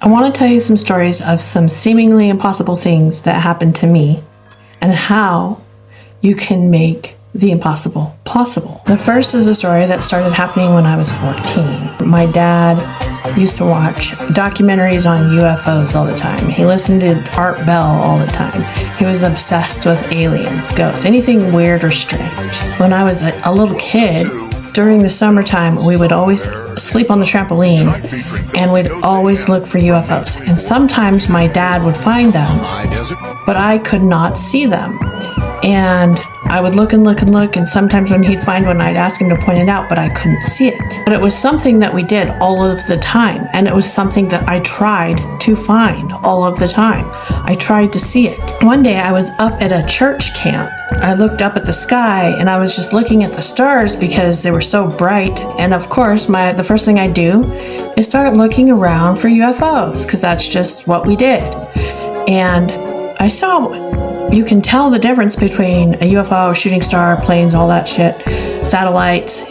I want to tell you some stories of some seemingly impossible things that happened to me and how you can make the impossible possible. The first is a story that started happening when I was 14. My dad used to watch documentaries on UFOs all the time. He listened to Art Bell all the time. He was obsessed with aliens, ghosts, anything weird or strange. When I was a little kid, during the summertime, we would always sleep on the trampoline and we'd always look for UFOs. And sometimes my dad would find them, but I could not see them. And I would look and look and look, and sometimes when he'd find one, I'd ask him to point it out, but I couldn't see it. But it was something that we did all of the time, and it was something that I tried to find all of the time. I tried to see it. One day I was up at a church camp. I looked up at the sky, and I was just looking at the stars because they were so bright. And of course, the first thing I do is start looking around for UFOs, because that's just what we did. And I saw one. You can tell the difference between a UFO, a shooting star, planes, all that shit, satellites,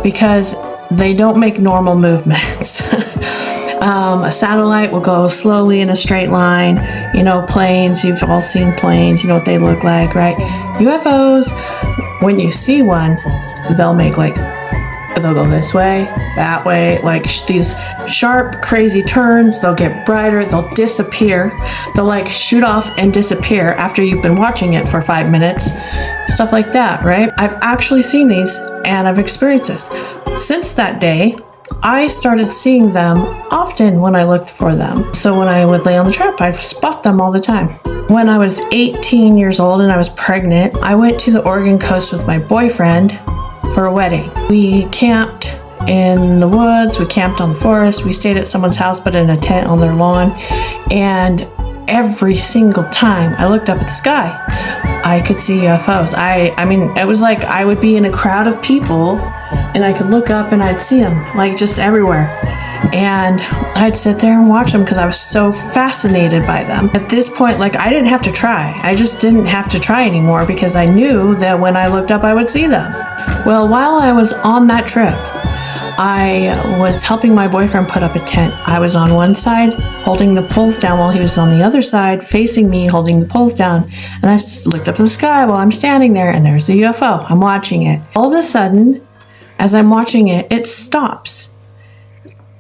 because they don't make normal movements. A satellite will go slowly in a straight line. You know, planes, you've all seen planes, you know what they look like, right? UFOs, when you see one, they'll go this way, that way, like these sharp, crazy turns. They'll get brighter, they'll disappear. They'll shoot off and disappear after you've been watching it for 5 minutes. Stuff like that, right? I've actually seen these and I've experienced this. Since that day, I started seeing them often when I looked for them. So when I would lay on the trap, I'd spot them all the time. When I was 18 years old and I was pregnant, I went to the Oregon coast with my boyfriend for a wedding. We camped in the woods, we camped on the forest, we stayed at someone's house but in a tent on their lawn, and every single time I looked up at the sky, I could see UFOs. I mean, it was like I would be in a crowd of people and I could look up and I'd see them, just everywhere. And I'd sit there and watch them because I was so fascinated by them. At this point, I didn't have to try. I just didn't have to try anymore because I knew that when I looked up, I would see them. Well, while I was on that trip, I was helping my boyfriend put up a tent. I was on one side holding the poles down while he was on the other side facing me holding the poles down. And I looked up at the sky while I'm standing there and there's a UFO. I'm watching it. All of a sudden, as I'm watching it, it stops.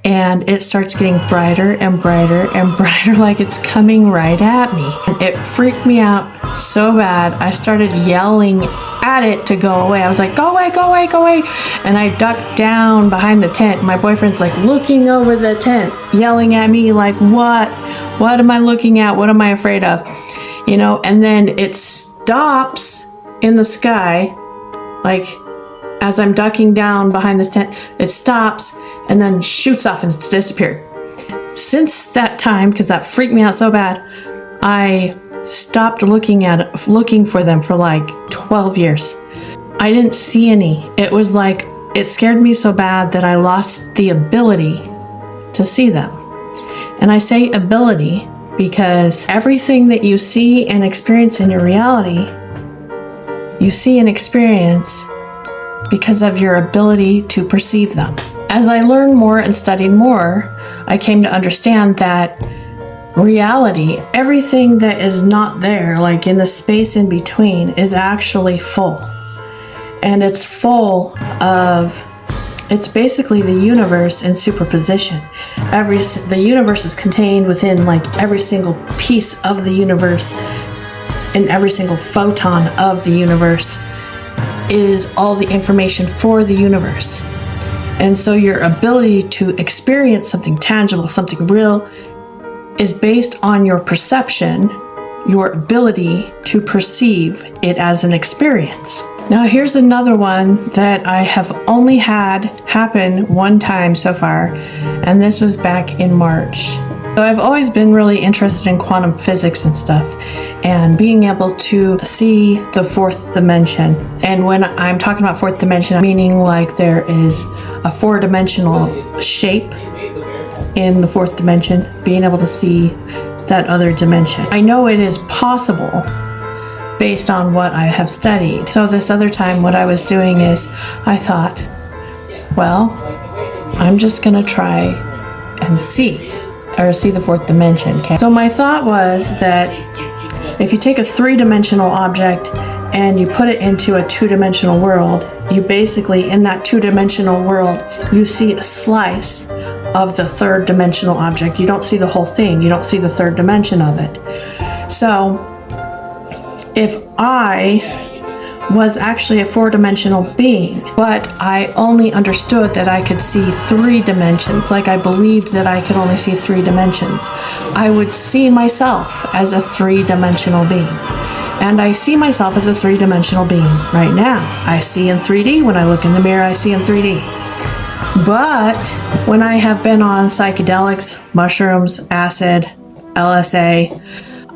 And it starts getting brighter and brighter and brighter, like it's coming right at me. It freaked me out so bad. I started yelling at it to go away. I was like, go away, go away, go away. And I ducked down behind the tent. My boyfriend's looking over the tent, yelling at me what? What am I looking at? What am I afraid of? And then it stops in the sky, as I'm ducking down behind this tent, it stops and then shoots off and it's disappeared. Since that time, because that freaked me out so bad, I stopped looking for them for 12 years. I didn't see any. It was it scared me so bad that I lost the ability to see them. And I say ability because everything that you see and experience in your reality, you see and experience because of your ability to perceive them. As I learned more and studied more, I came to understand that reality, everything that is not there, in the space in between, is actually full. And it's full of, it's basically the universe in superposition. The universe is contained within every single piece of the universe, and every single photon of the universe is all the information for the universe. And so your ability to experience something tangible, something real, is based on your perception, your ability to perceive it as an experience. Now here's another one that I have only had happen one time so far, and this was back in March. So I've always been really interested in quantum physics and stuff, and being able to see the fourth dimension. And when I'm talking about fourth dimension, I'm meaning there is a four-dimensional shape in the fourth dimension, being able to see that other dimension. I know it is possible based on what I have studied. So this other time, what I was doing is I thought, well, I'm just gonna try and see. or see the fourth dimension. Okay? So my thought was that if you take a three-dimensional object and you put it into a two-dimensional world, you basically, in that two-dimensional world, you see a slice of the third-dimensional object. You don't see the whole thing. You don't see the third dimension of it. So if I was actually a four-dimensional being, but I only understood that I could see three dimensions, like I believed that I could only see three dimensions, I would see myself as a three-dimensional being. And I see myself as a three-dimensional being right now. I see in 3D. When I look in the mirror, I see in 3D. But when I have been on psychedelics, mushrooms, acid, LSA,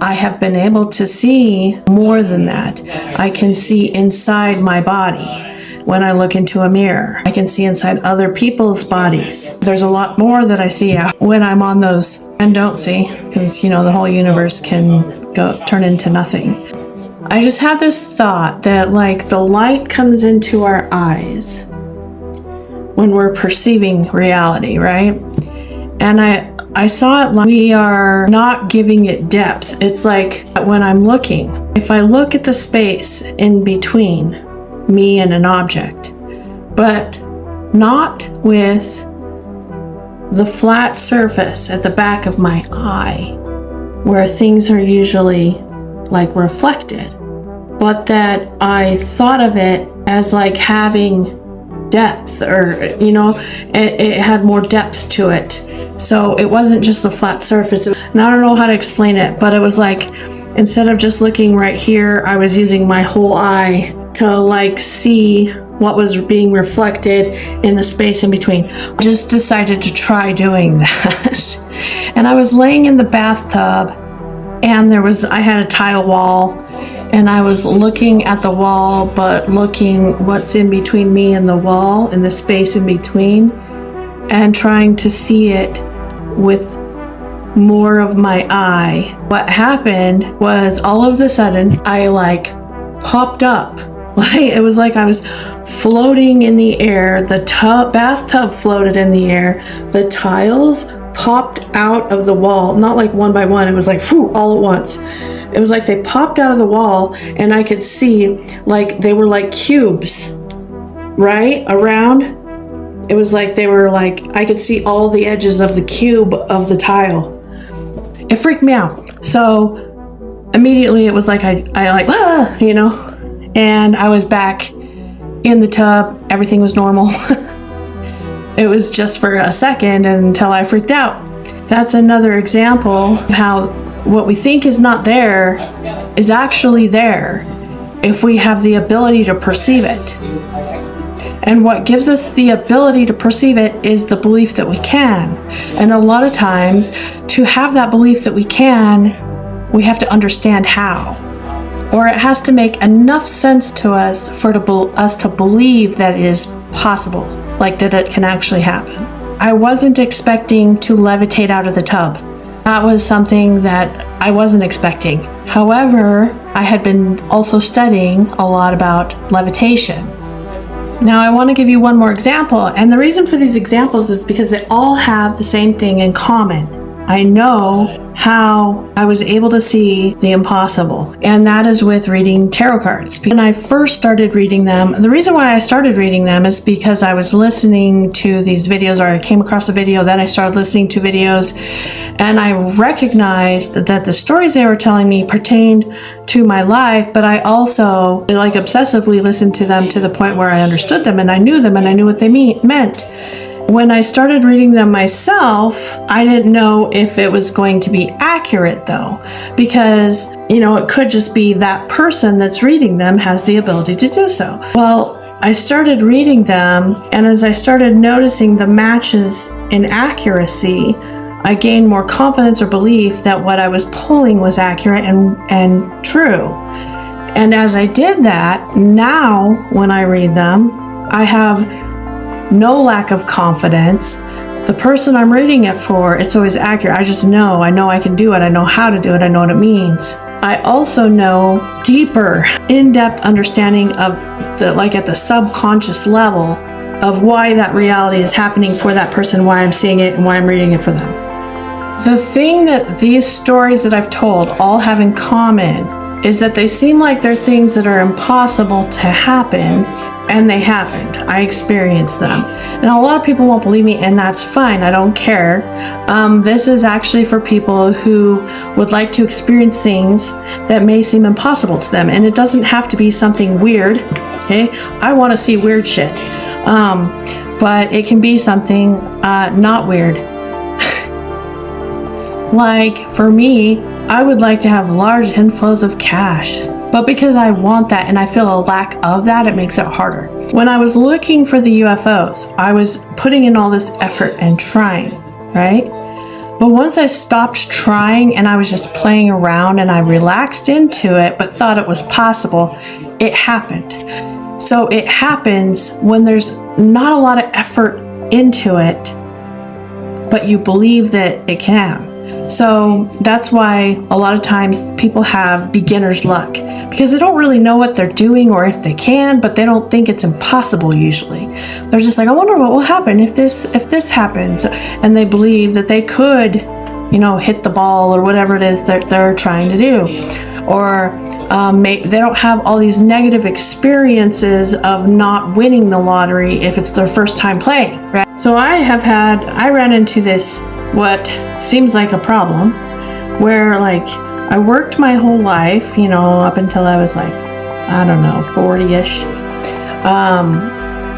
I have been able to see more than that. I can see inside my body. When I look into a mirror, I can see inside other people's bodies. There's a lot more that I see when I'm on those and don't see, because, the whole universe can turn into nothing. I just had this thought that, like, the light comes into our eyes when we're perceiving reality, right? And I saw it like we are not giving it depth. It's like when I'm looking, if I look at the space in between me and an object, but not with the flat surface at the back of my eye, where things are usually like reflected, but that I thought of it as like having depth, or it had more depth to it. So it wasn't just a flat surface. And I don't know how to explain it, but it was like, instead of just looking right here, I was using my whole eye to like see what was being reflected in the space in between. I just decided to try doing that. And I was laying in the bathtub, and I had a tile wall, and I was looking at the wall, but looking what's in between me and the wall, in the space in between, and trying to see it with more of my eye. What happened was, all of a sudden, I like popped up. Like, it was like I was floating in the air. The bathtub floated in the air. The tiles popped out of the wall, not like one by one. It was like, phew, all at once. It was like they popped out of the wall, and I could see, like, they were like cubes, right, around. It was like they were like, I could see all the edges of the cube of the tile. It freaked me out. So immediately it was like I like, and I was back in the tub. Everything was normal. It was just for a second until I freaked out. That's another example of how what we think is not there is actually there if we have the ability to perceive it. And what gives us the ability to perceive it is the belief that we can. And a lot of times, to have that belief that we can, we have to understand how. Or it has to make enough sense to us for us to believe that it is possible, like that it can actually happen. I wasn't expecting to levitate out of the tub. That was something that I wasn't expecting. However, I had been also studying a lot about levitation. Now I want to give you one more example, and the reason for these examples is because they all have the same thing in common. I know how I was able to see the impossible, and that is with reading tarot cards. When I first started reading them, the reason why I started reading them is because I was listening to these videos, or I came across a video, then I started listening to videos, and I recognized that the stories they were telling me pertained to my life, but I also like obsessively listened to them to the point where I understood them, and I knew them, and I knew what they meant. When I started reading them myself, I didn't know if it was going to be accurate though, because, it could just be that person that's reading them has the ability to do so. Well, I started reading them, and as I started noticing the matches in accuracy, I gained more confidence or belief that what I was pulling was accurate and true. And as I did that, now when I read them, I have no lack of confidence. The person I'm reading it for, it's always accurate. I know I can do it. I know how to do it. I know what it means. I also know deeper, in-depth understanding of at the subconscious level of why that reality is happening for that person, why I'm seeing it, and why I'm reading it for them. The thing that these stories that I've told all have in common is that they seem like they're things that are impossible to happen, and they happened. I experienced them. And a lot of people won't believe me, and that's fine. I don't care. This is actually for people who would like to experience things that may seem impossible to them. And it doesn't have to be something weird. Okay? I want to see weird shit. But it can be something not weird. Like, for me, I would like to have large inflows of cash. But because I want that and I feel a lack of that, it makes it harder. When I was looking for the UFOs, I was putting in all this effort and trying, right? But once I stopped trying and I was just playing around and I relaxed into it, but thought it was possible, it happened. So it happens when there's not a lot of effort into it, but you believe that it can. So that's why a lot of times people have beginner's luck, because they don't really know what they're doing or if they can, but they don't think it's impossible usually. They're just like, I wonder what will happen if this happens. And they believe that they could, hit the ball or whatever it is that they're trying to do. Or they don't have all these negative experiences of not winning the lottery if it's their first time playing, right? So I ran into this, what seems like a problem, where I worked my whole life, up until I was 40-ish,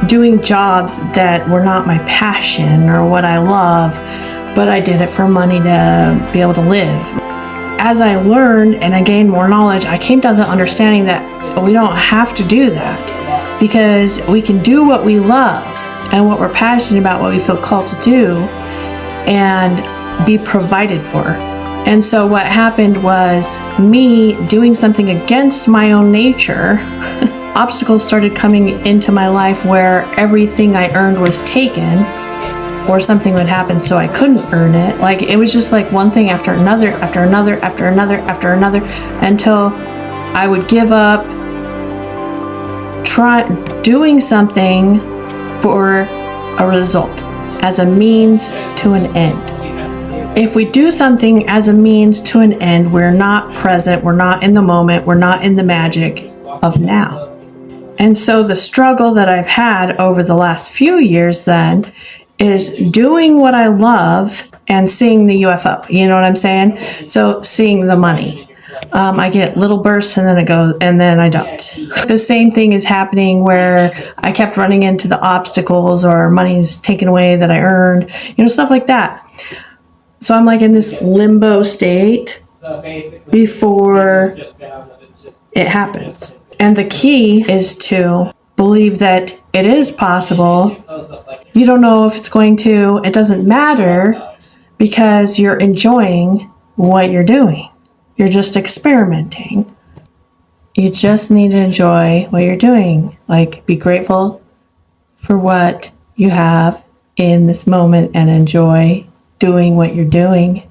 doing jobs that were not my passion or what I love, but I did it for money to be able to live. As I learned and I gained more knowledge, I came to the understanding that we don't have to do that, because we can do what we love and what we're passionate about, what we feel called to do, and be provided for. And so what happened was me doing something against my own nature. Obstacles started coming into my life where everything I earned was taken, or something would happen so I couldn't earn it. It was just one thing after another, after another, after another, after another, until I would give up doing something for a result, as a means to an end. If we do something as a means to an end, we're not present, we're not in the moment, we're not in the magic of now. And so the struggle that I've had over the last few years then is doing what I love and seeing the UFO. You know what I'm saying? So seeing the money. I get little bursts and then it goes, and then I don't. The same thing is happening where I kept running into the obstacles, or money's taken away that I earned, stuff like that. So I'm in this limbo state before it happens. And the key is to believe that it is possible. You don't know if it's going to, it doesn't matter, because you're enjoying what you're doing. You're just experimenting. You just need to enjoy what you're doing. Be grateful for what you have in this moment and enjoy doing what you're doing.